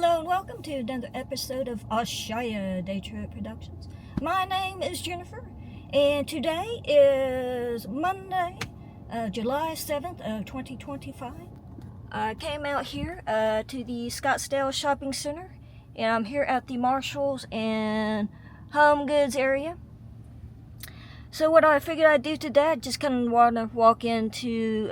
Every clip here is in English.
Hello and welcome to another episode of Ashaya Day Trip Productions. My name is Jennifer, and today is Monday, July 7th of 2025. I came out here to the Scottsdale Shopping Center, and I'm here at the Marshalls and Home Goods area. So what I figured I'd do today, I just kind of want to walk into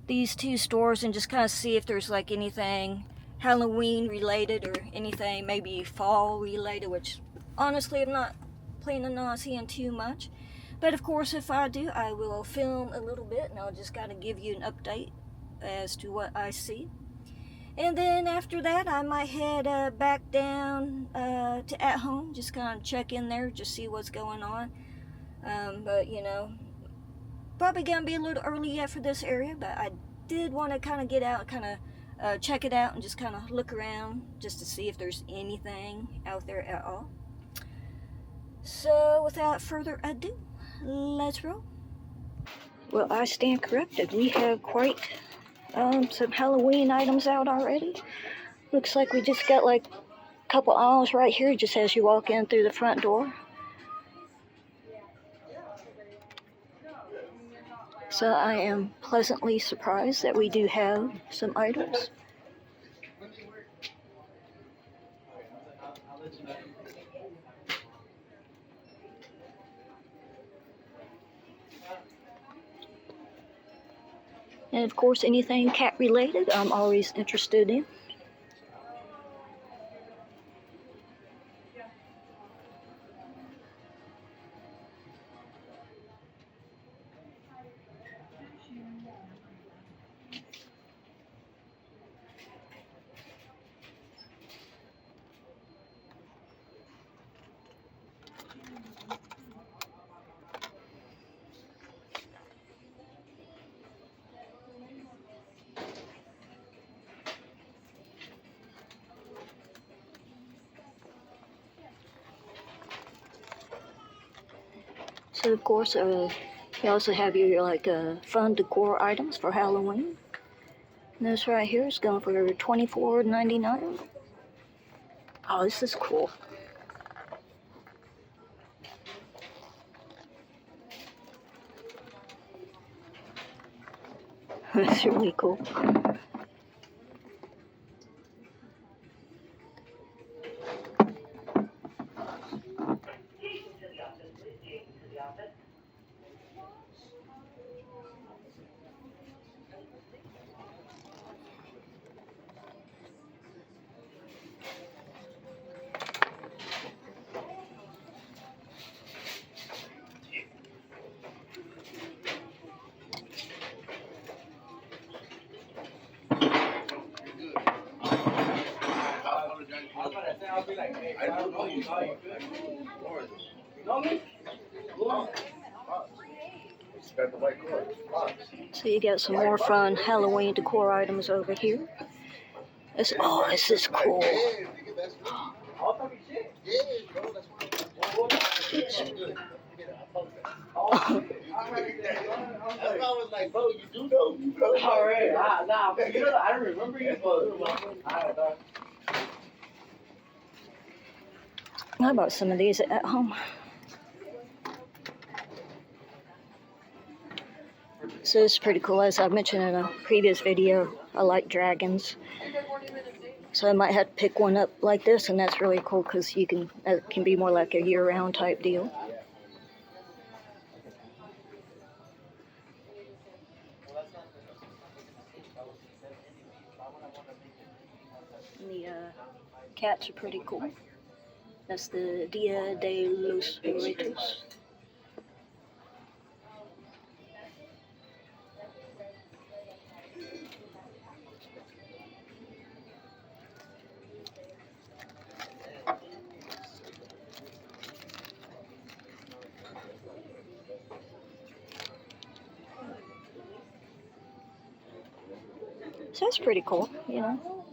these two stores and just kind of see if there's like anything Halloween related or anything maybe fall related, which honestly I'm not planning on seeing too much. But of course, if I do, I will film a little bit and I'll just kind of give you an update as to what I see. And then after that, I might head back down to At Home, just kind of check in there, just see what's going on. But you know, probably gonna be a little early yet for this area, but I did want to kind of get out, kind of check it out and just kind of look around just to see if there's anything out there at all. So without further ado, let's roll. Well, I stand corrected. We have quite some Halloween items out already. Looks like we just got like a couple aisles right here just as you walk in through the front door. So I am pleasantly surprised that we do have some items. And of course, anything cat related, I'm always interested in. So of course, you also have your like fun decor items for Halloween. And this right here is going for $24.99. Oh, this is cool. That's really cool. I don't know you. So you got some more fun Halloween decor items over here. This is cool. I was like, bro, you do know me, bro. All right, nah, I don't remember you, but I bought some of these at home. So it's pretty cool. As I mentioned in a previous video, I like dragons. So I might have to pick one up like this, and that's really cool because it can be more like a year-round type deal. And the cats are pretty cool. That's the Dia de los Muertos. So that's pretty cool, you know.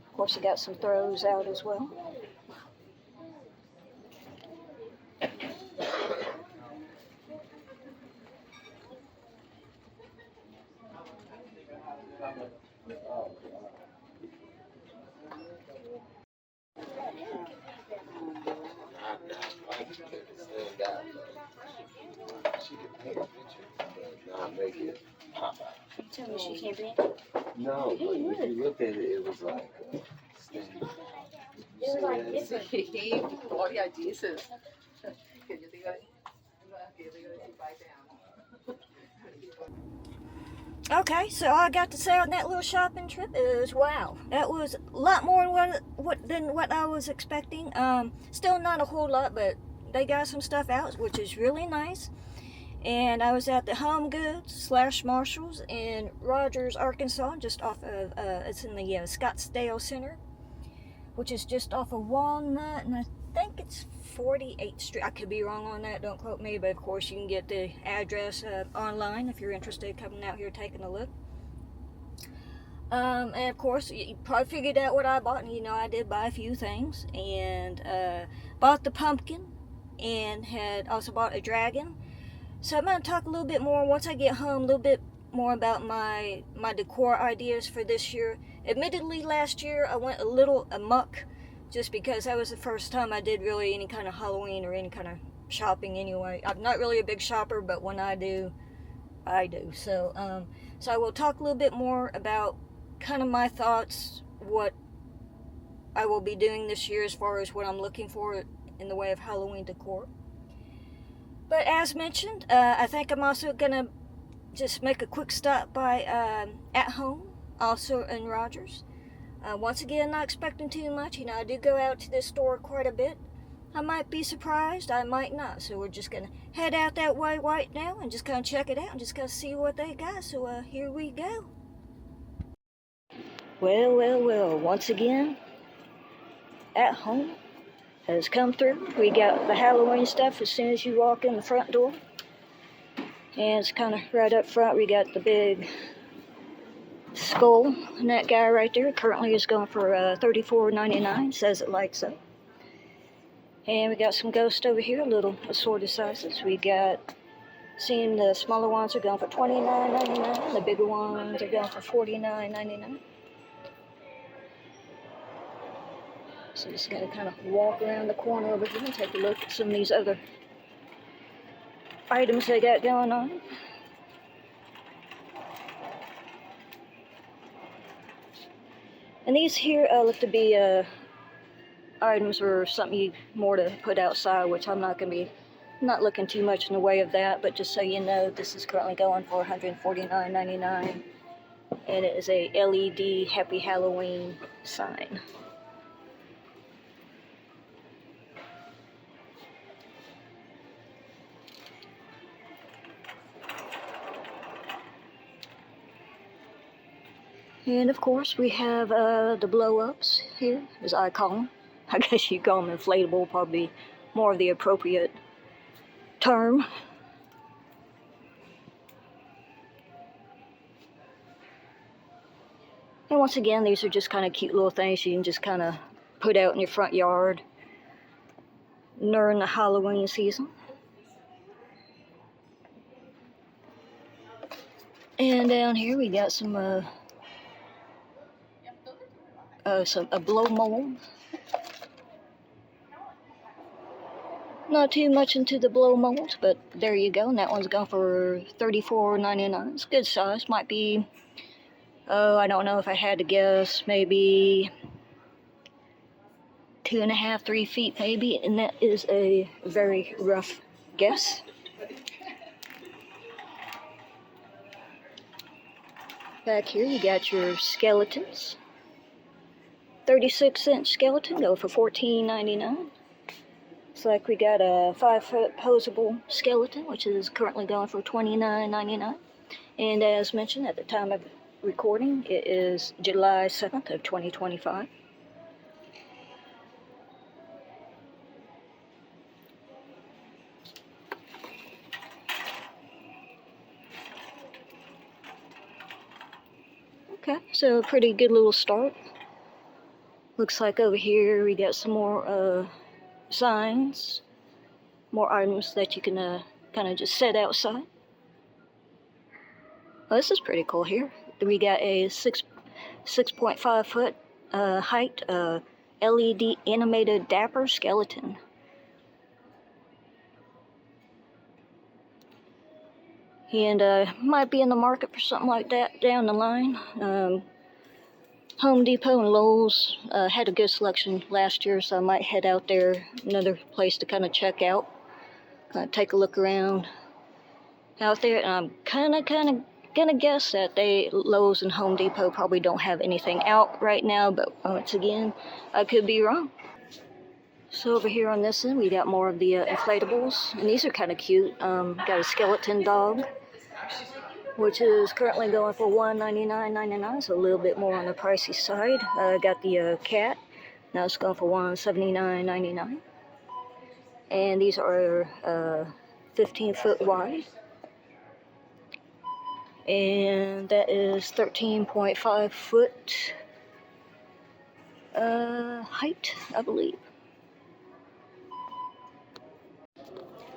Of course, I got some throws out as well. No, but if you looked at it, it was like standing. It was like different. Sí, gloria a Jesus. Que yo te iba a decir bye down. Okay, so all I got to say on that little shopping trip is wow, that was a lot more than what I was expecting. Still not a whole lot, but they got some stuff out, which is really nice. And I was at the Home Goods / Marshalls in Rogers, Arkansas, just off of it's in the Scottsdale Center, which is just off of Walnut, and I think it's 48th Street. I could be wrong on that, don't quote me, but of course you can get the address online if you're interested in coming out here taking a look. And of course, you probably figured out what I bought, and I did buy a few things, and bought the pumpkin, and had also bought a dragon. So I'm going to talk a little bit more once I get home, a little bit more about my decor ideas for this year. Admittedly, last year I went a little amok, just because that was the first time I did really any kind of Halloween or any kind of shopping anyway. I'm not really a big shopper, but when I do, I do. So I will talk a little bit more about kind of my thoughts, what I will be doing this year as far as what I'm looking for in the way of Halloween decor. But as mentioned, I think I'm also going to just make a quick stop by At Home, also in Rogers. Once again, not expecting too much. I do go out to this store quite a bit. I might be surprised, I might not. So we're just going to head out that way right now and just kind of check it out and just kind of see what they got. So here we go. Well, once again, At Home has come through. We got the Halloween stuff as soon as you walk in the front door. And it's kind of right up front. We got the big skull, and that guy right there currently is going for $34.99. Says it like so. And we got some ghosts over here, little assorted sizes. We got, seeing the smaller ones are going for $29.99. The bigger ones are going for $49.99. So just got to kind of walk around the corner over here and take a look at some of these other items they got going on. And these here look to be items or something more to put outside, which I'm not going to be looking too much in the way of that, but just so you know, this is currently going for $149.99, and it is a LED Happy Halloween sign. And of course, we have the blow-ups here, as I call them. I guess you call them inflatable, probably more of the appropriate term. And once again, these are just kind of cute little things you can just kind of put out in your front yard during the Halloween season. And down here we got some a blow mold. Not too much into the blow molds, but there you go. And that one's going for $34.99. It's good size. Might be, I don't know if I had to guess, maybe 2.5, 3 feet maybe. And that is a very rough guess. Back here you got your skeletons. 36-inch skeleton go for $14.99. Looks like we got a 5-foot posable skeleton, which is currently going for $29.99. And as mentioned at the time of recording, it is July 7th of 2025. Okay, so a pretty good little start. Looks like over here we got some more signs, more items that you can kind of just set outside. Well, this is pretty cool here. We got a 6.5 foot height LED animated dapper skeleton. And might be in the market for something like that down the line. Home Depot and Lowe's had a good selection last year, so I might head out there, another place to kind of check out, take a look around out there. And I'm kind of gonna guess that Lowe's and Home Depot probably don't have anything out right now, but once again, I could be wrong. So over here on this end, we got more of the inflatables, and these are kind of cute. Got a skeleton dog, which is currently going for $199.99, so a little bit more on the pricey side. Got the cat, now it's going for $179.99. And these are 15 foot wide. And that is 13.5 foot height, I believe.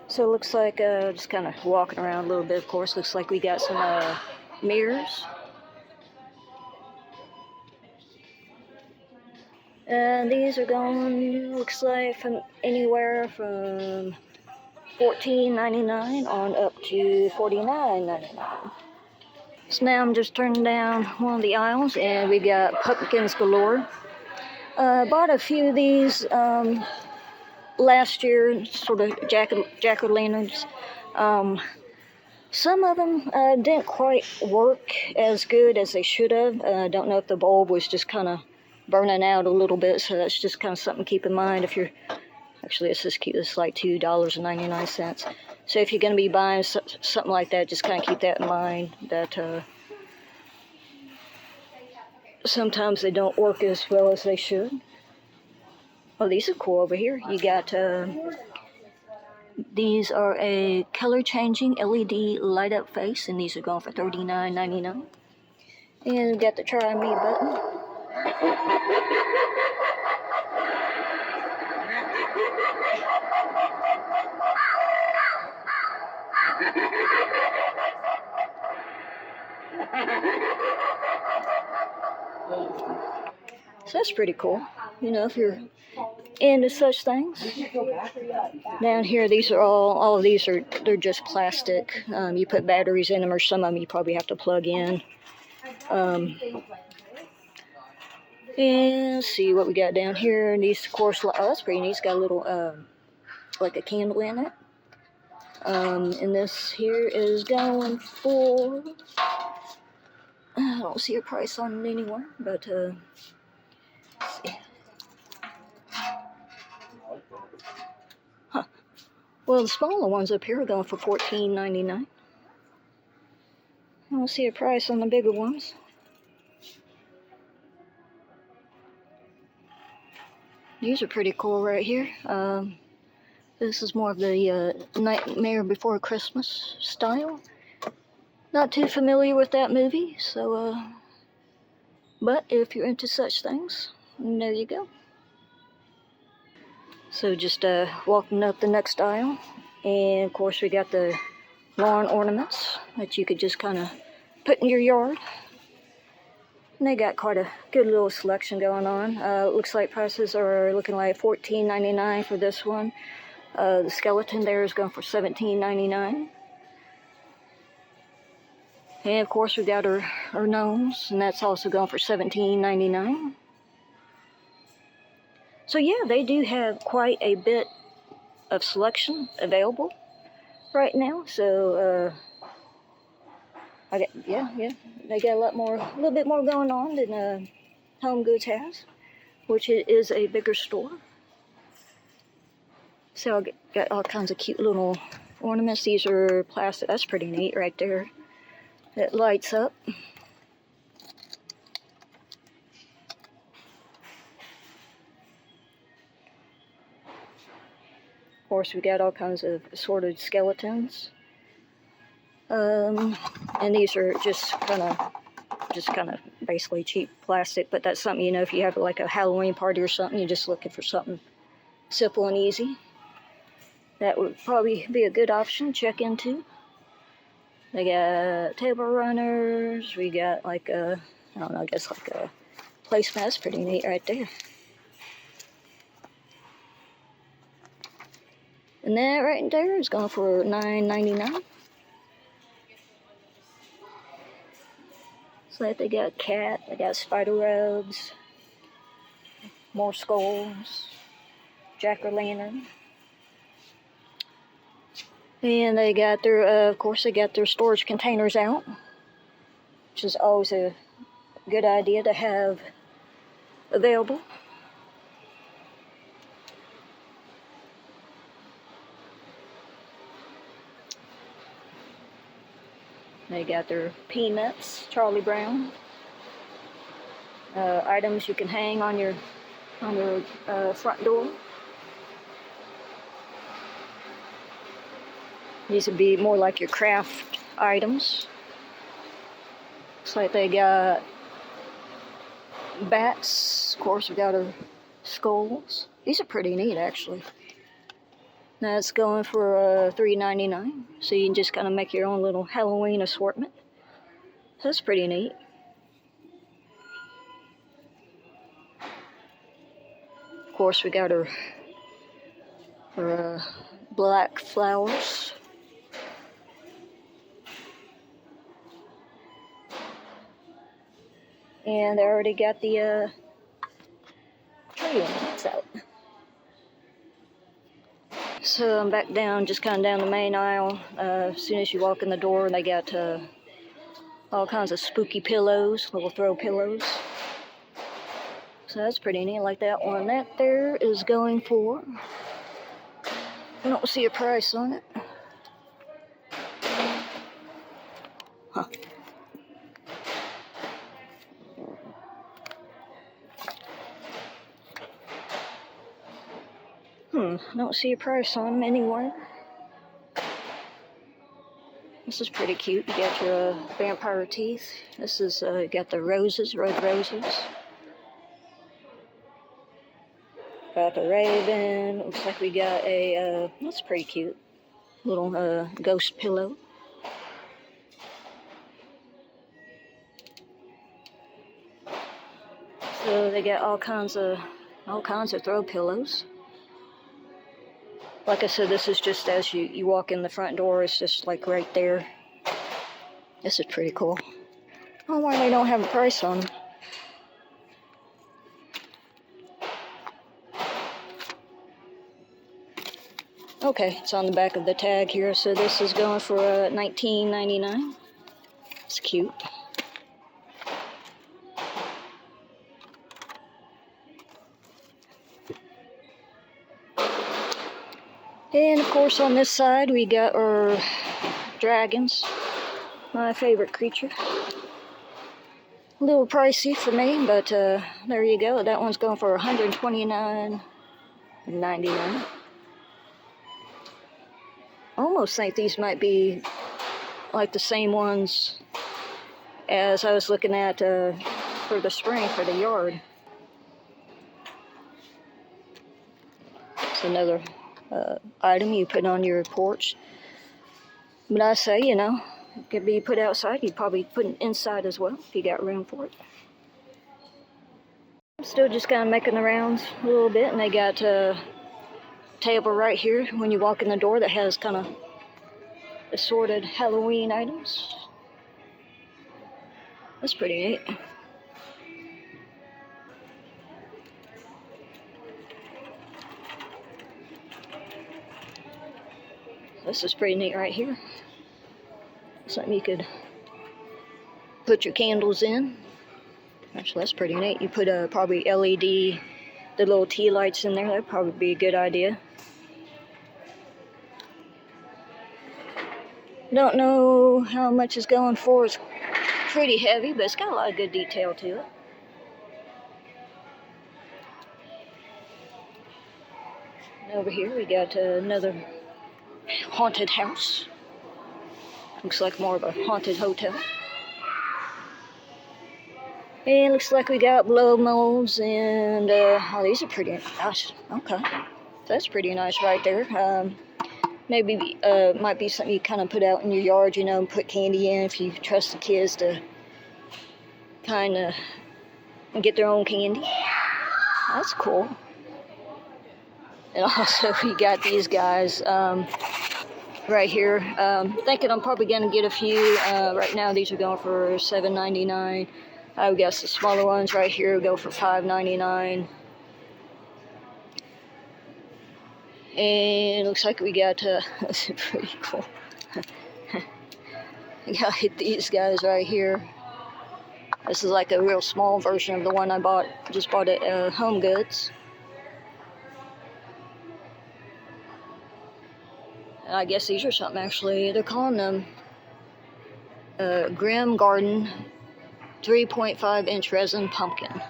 So it looks like, just kind of walking around a little bit, of course, looks like we got some mirrors. And these are going, looks like, from anywhere from $14.99 on up to $49.99. So now I'm just turning down one of the aisles, and we got pumpkins galore. Bought a few of these last year, sort of jack-o'-lanterns. Some of them didn't quite work as good as they should have. Don't know if the bulb was just kind of burning out a little bit, so that's just kind of something to keep in mind if you're... Actually, this is cute. It's like $2.99. So if you're going to be buying something like that, just kind of keep that in mind, that sometimes they don't work as well as they should. Oh, these are cool over here. You got, these are a color-changing LED light-up face, and these are going for $39.99. And we got the Try Me button. So that's pretty cool, you know, if you're into such things. Down here, these are all of these are, they're just plastic. You put batteries in them, or some of them you probably have to plug in. And let's see what we got down here. And these, of course, oh, that's pretty neat. It's got a little, like a candle in it. And this here is going for, I don't see a price on it anywhere, but, let's see. Huh. Well, the smaller ones up here are going for $14.99. I don't see a price on the bigger ones. These are pretty cool right here. This is more of the Nightmare Before Christmas style. Not too familiar with that movie, so, but if you're into such things, there you go. So just walking up the next aisle, and of course we got the lawn ornaments that you could just kind of put in your yard. And they got quite a good little selection going on. Looks like prices are looking like $14.99 for this one. The skeleton there is going for $17.99. And of course we got our gnomes, and that's also going for $17.99. So yeah, they do have quite a bit of selection available right now. So they got a little bit more going on than Home Goods has, which is a bigger store. So I got all kinds of cute little ornaments. These are plastic. That's pretty neat right there. It lights up. Of course, we got all kinds of assorted skeletons. And these are just kind of basically cheap plastic, but that's something, you know, if you have like a Halloween party or something, you're just looking for something simple and easy. That would probably be a good option to check into. They got table runners. We got like a, I don't know, I guess like a placemat. That's pretty neat right there. And that right there is going for $9.99. Looks like they got a cat, they got spider webs, more skulls, jack-o'-lantern. And they got their, of course, they got their storage containers out, which is always a good idea to have available. They got their peanuts, Charlie Brown, items you can hang on your front door. These would be more like your craft items. Looks like they got bats. Of course, we got our skulls. These are pretty neat, actually. That's going for $3.99. So you can just kind of make your own little Halloween assortment. So that's pretty neat. Of course, we got our black flowers. And they already got the tree lights out. So I'm back down, just kind of down the main aisle. As soon as you walk in the door, they got all kinds of spooky pillows, little throw pillows. So that's pretty neat, like that one. That there is going for, I don't see a price on it. Huh. I don't see a price on them anywhere. This is pretty cute. You got your vampire teeth. This is, got the roses, red roses. Got the raven. Looks like we got a, that's pretty cute. Little, ghost pillow. So they got all kinds of throw pillows. Like I said, this is just as you walk in the front door, it's just like right there. This is pretty cool. I don't know why they don't have a price on them. Okay, it's on the back of the tag here, so this is going for $19.99. It's cute. And of course on this side we got our dragons, my favorite creature. A little pricey for me, but there you go. That one's going for $129.99. Almost think these might be like the same ones as I was looking at for the spring for the yard. It's another item you put on your porch. But I say, you know, it could be put outside. You'd probably put it inside as well if you got room for it. I'm still just kind of making the rounds a little bit, and they got a table right here when you walk in the door that has kind of assorted Halloween items. That's pretty neat. This is pretty neat right here. Something you could put your candles in. Actually, that's pretty neat. You put probably LED, the little tea lights in there. That'd probably be a good idea. Don't know how much it's going for. It's pretty heavy, but it's got a lot of good detail to it. And over here we got another haunted house. Looks like more of a haunted hotel. And looks like we got blow molds and oh, these are pretty nice. Okay, that's pretty nice right there. Maybe might be something you kind of put out in your yard, you know, and put candy in if you trust the kids to kind of get their own candy. That's cool. And also we got these guys. right here. Thinking I'm probably gonna get a few. Right now these are going for $7.99. I would guess the smaller ones right here go for $5.99. And it looks like we got this is pretty cool. I got these guys right here. This is like a real small version of the one I just bought at Home Goods. And I guess these are something actually. They're calling them Grim Garden 3.5-inch resin pumpkin.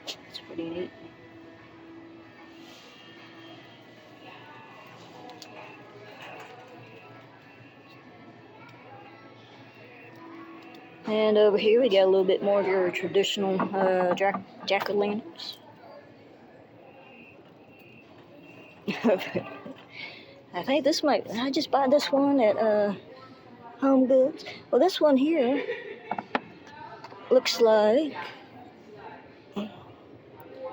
It's pretty neat. And over here we got a little bit more of your traditional jack-o'-lanterns. I think this I just bought this one at Home Goods. Well, this one here looks like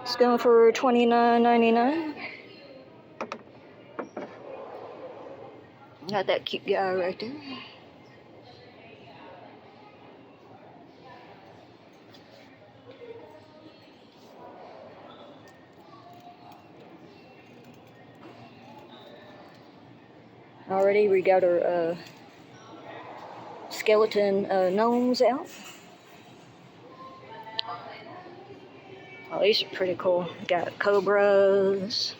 it's going for $29.99. Got that cute guy right there. Already we got our skeleton gnomes out. Oh, these are pretty cool. Got cobras.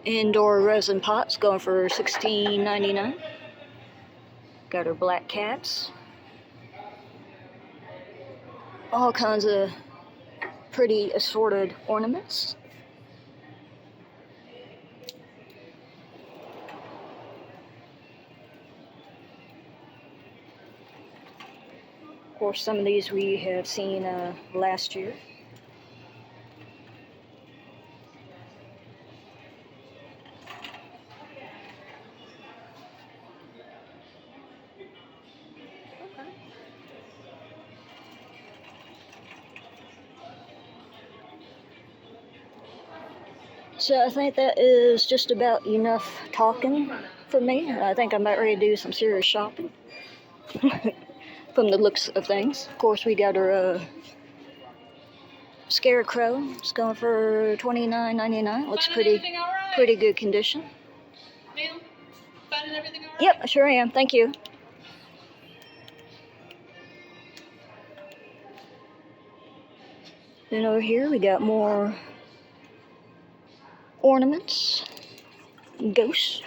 Indoor resin pots going for $16.99. Got our black cats. All kinds of pretty assorted ornaments. Of course, some of these we have seen last year. So I think that is just about enough talking for me. I think I'm about ready to do some serious shopping. From the looks of things. Of course, we got our scarecrow. It's going for $29.99. Looks pretty good condition. Ma'am, finding everything all right? Yep, I sure am. Thank you. Then over here we got more ornaments, ghosts.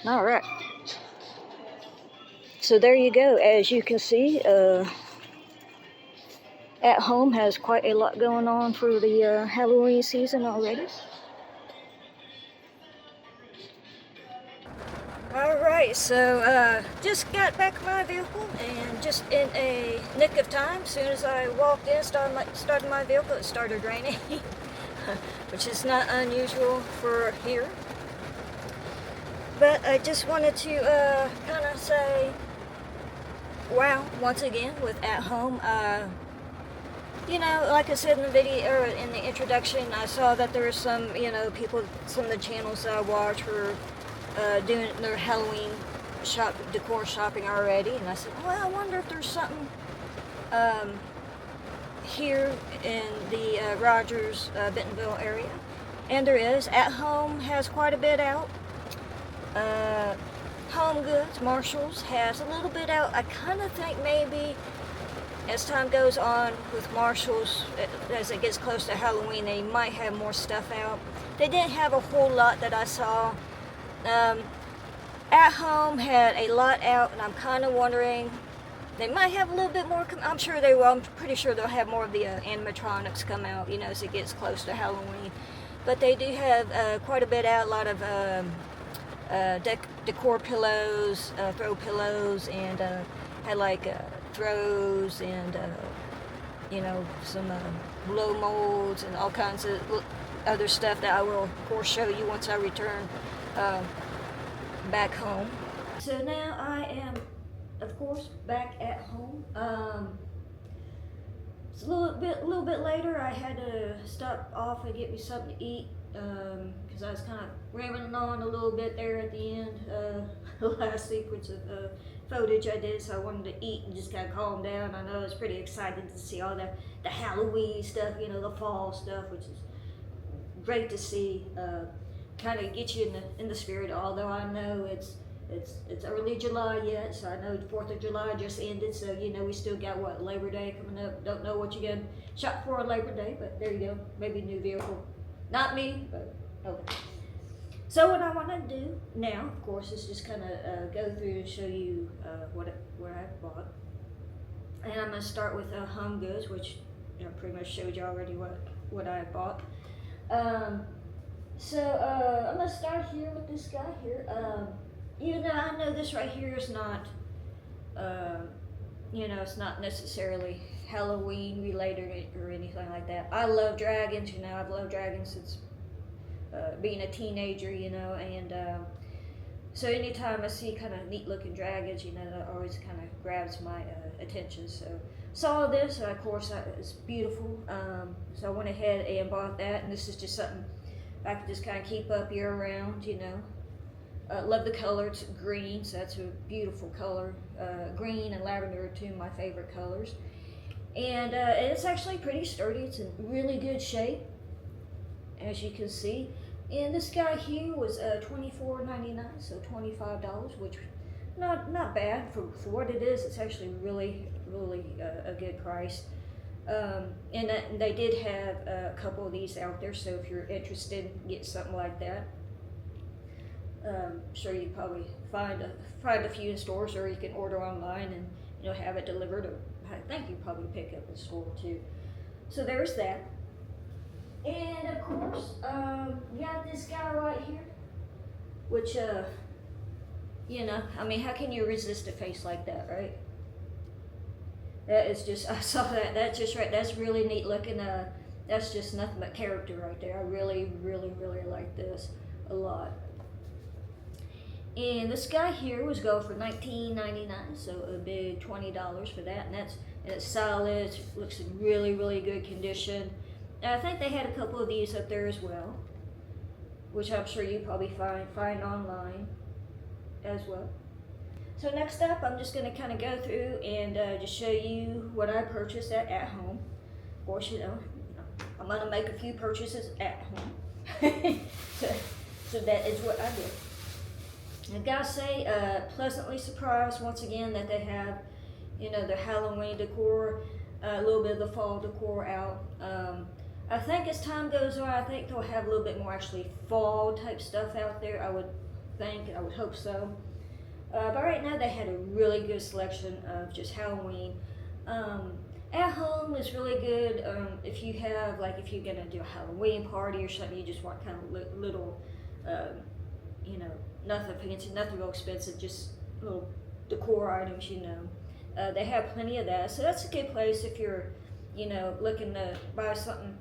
All right. So there you go. As you can see, At Home has quite a lot going on for the Halloween season already. Alright, so just got back in my vehicle and just in a nick of time, as soon as I walked in, started my vehicle, it started raining, which is not unusual for here. But I just wanted to kind of say, wow, once again with At Home. You know, like I said in the video, or in the introduction, I saw that there were some, people, some of the channels that I watch were doing their Halloween decor shopping already, and I said, well, I wonder if there's something here in the Rogers, Bentonville area. And there is. At Home has quite a bit out. Home Goods, Marshalls has a little bit out. I kind of think maybe as time goes on with Marshalls, as it gets close to Halloween, they might have more stuff out. They didn't have a whole lot that I saw. At Home had a lot out, and I'm kind of wondering, they might have a little bit more. I'm sure they will. I'm pretty sure they'll have more of the animatronics come out, as it gets close to Halloween. But they do have quite a bit out. A lot of decor pillows, throw pillows, and had like throws and some blow molds and all kinds of other stuff that I will of course show you once I return back home. So now I am, of course, back at home. It's a little bit later. I had to stop off and get me something to eat because I was kind of rambling on a little bit there at the end. The last sequence of footage I did, so I wanted to eat and just kind of calm down. I know I was pretty excited to see all the Halloween stuff, the fall stuff, which is great to see. Kind of get you in the spirit. Although I know it's early July yet, so I know the 4th of July just ended, so we still got Labor Day coming up. Don't know what you're gonna shop for on Labor Day, but there you go. Maybe a new vehicle. Not me, but okay. So what I want to do now, of course, is just kind of go through and show you what I bought. And I'm gonna start with Home Goods, which pretty much showed you already what I bought. So I'm gonna start here with this guy here. I know this right here is not, it's not necessarily Halloween related or anything like that. I love dragons, I've loved dragons since being a teenager, and so anytime I see kind of neat looking dragons, that always kind of grabs my attention. So saw this, of course, it's beautiful. So I went ahead and bought that, and this is just something I could just kind of keep up year round, Love the color. It's green, so that's a beautiful color. Green and lavender are two of my favorite colors. And it's actually pretty sturdy. It's in really good shape, as you can see. And this guy here was $24.99, so $25, which not bad for what it is. It's actually really a good price. And they did have a couple of these out there, so if you're interested, get something like that. Sure, you probably find a few in stores, or you can order online and have it delivered. Or I think you probably pick up in store too. So there's that. And of course, you got this guy right here, which how can you resist a face like that, right? That is just, I saw that. That's just right. That's really neat looking. That's just nothing but character right there. I really like this a lot. And this guy here was go for $19.99, so a big $20 for that, and it's solid. It looks in really good condition. And I think they had a couple of these up there as well, which I'm sure you probably find online as well. So next up, I'm just going to kind of go through and just show you what I purchased at home. Of course, I'm going to make a few purchases at home, so that is what I did. I gotta say, pleasantly surprised once again that they have, the Halloween decor, a little bit of the fall decor out. I think as time goes on, I think they'll have a little bit more actually fall type stuff out there. I would hope so. But right now they had a really good selection of just Halloween. At home is really good. If you have, if you're gonna do a Halloween party or something, you just want kind of little, nothing fancy, nothing real expensive, just little decor items, They have plenty of that, so that's a good place if you're, looking to buy something,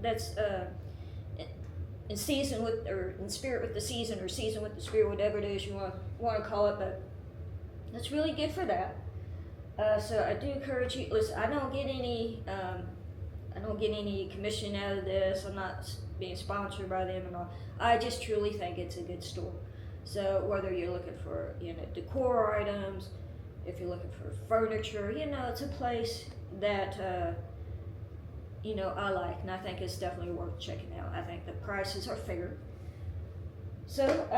that's in season with, or in spirit with the season, or season with the spirit, whatever it is you want to call it. But that's really good for that. So I do encourage you. Listen, I don't get any commission out of this. I'm not being sponsored by them and all. I just truly think it's a good store. So whether you're looking for decor items, if you're looking for furniture, it's a place that I like, and I think it's definitely worth checking out. I think the prices are fair. So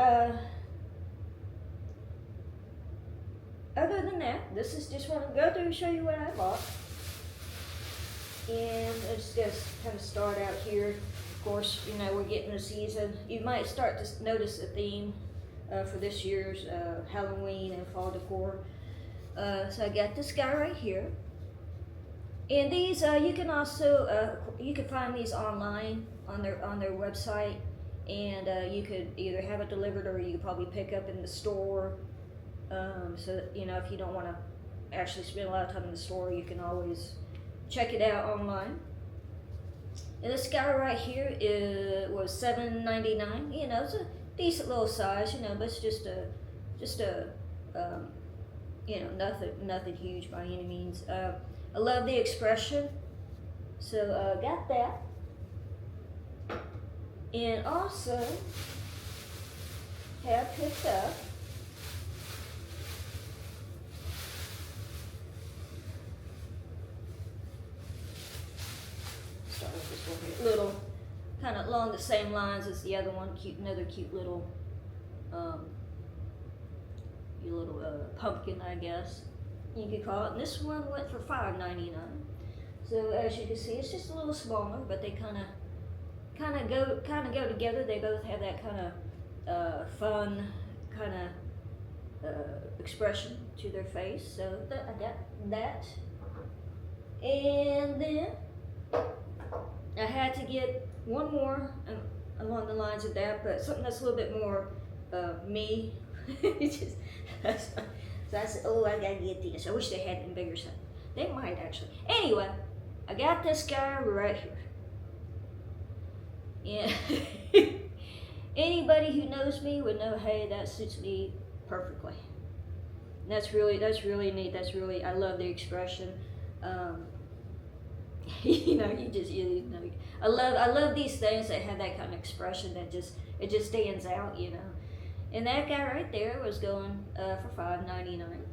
other than that, this is just want to go through and show you what I bought. And I'm just going to kind of start out here. Of course, we're getting the season. You might start to notice a theme for this year's Halloween and fall decor. So I got this guy right here. And these, you can also, you can find these online on their website. And you could either have it delivered, or you could probably pick up in the store. So that, if you don't want to actually spend a lot of time in the store, you can always check it out online. And this guy right here was $7.99. It's a decent little size, but it's just a You know, nothing huge by any means. I love the expression, so got that. And also have picked up start with this one here. Little, kind of along the same lines as the other one. Another cute little, pumpkin, I guess you could call it. And this one went for $5.99. So as you can see, it's just a little smaller, but they kind of go together. They both have that kind of fun kind of expression to their face. So I got that, and then I had to get one more along the lines of that, but something that's a little bit more me. So I said, oh, I gotta get this. I wish they had them bigger. So they might actually. Anyway, I got this guy right here. Yeah. Anybody who knows me would know, hey, that suits me perfectly. That's really neat. I love the expression. You know, I love these things that have that kind of expression that just stands out, you know. And that guy right there was going for $5.99.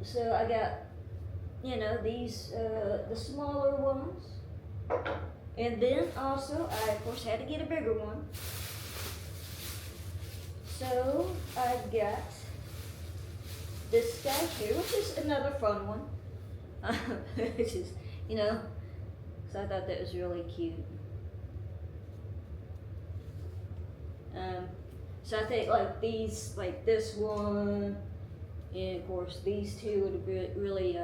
So I got, you know, these the smaller ones, and then also I of course had to get a bigger one. So I got this guy here, which is another fun one. Which is, you know, so I thought that was really cute. So I think like these, like this one, and of course these two would be really,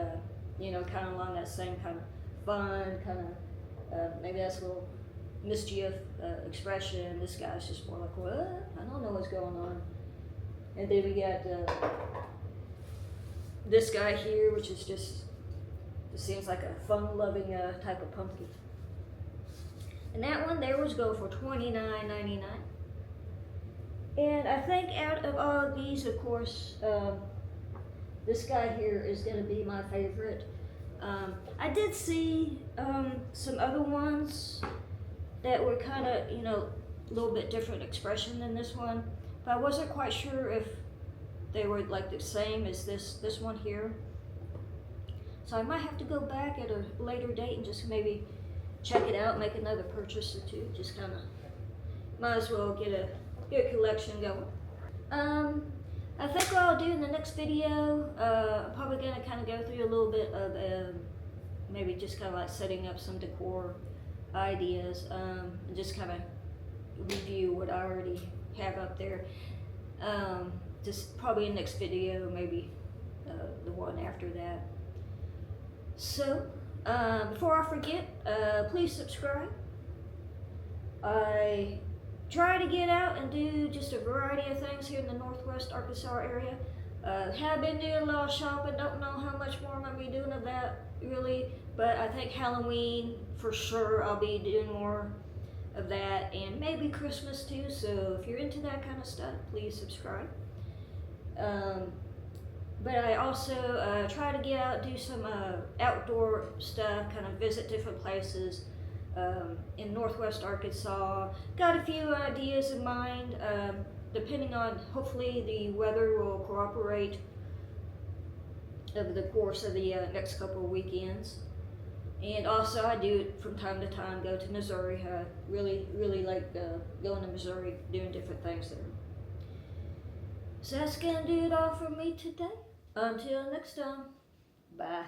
you know, kind of along that same kind of fun, kind of, maybe that's a little mischief expression. This guy's just more like, what? I don't know what's going on. And then we got this guy here, which is just seems like a fun-loving type of pumpkin. And that one there was going for $29.99. And I think out of all of these, of course, this guy here is going to be my favorite. I did see some other ones that were kind of, you know, a little bit different expression than this one, but I wasn't quite sure if they were like the same as this one here. So I might have to go back at a later date and just maybe check it out, make another purchase or two. Just kind of might as well get a collection going. I think what I'll do in the next video, I'm probably going to kind of go through a little bit of maybe just kind of like setting up some decor ideas, and just kind of review what I already have up there. Just probably in the next video, maybe the one after that. So, before I forget, please subscribe. I try to get out and do just a variety of things here in the Northwest Arkansas area. Have been doing a lot of shopping, don't know how much more I'm going to be doing of that really, but I think Halloween for sure I'll be doing more of that, and maybe Christmas too, so if you're into that kind of stuff, please subscribe. But I also try to get out, do some outdoor stuff, kind of visit different places in Northwest Arkansas. Got a few ideas in mind, depending on, hopefully the weather will cooperate over the course of the next couple of weekends. And also I do from time to time go to Missouri. I really like going to Missouri, doing different things there. So that's gonna do it all for me today. Until next time, bye.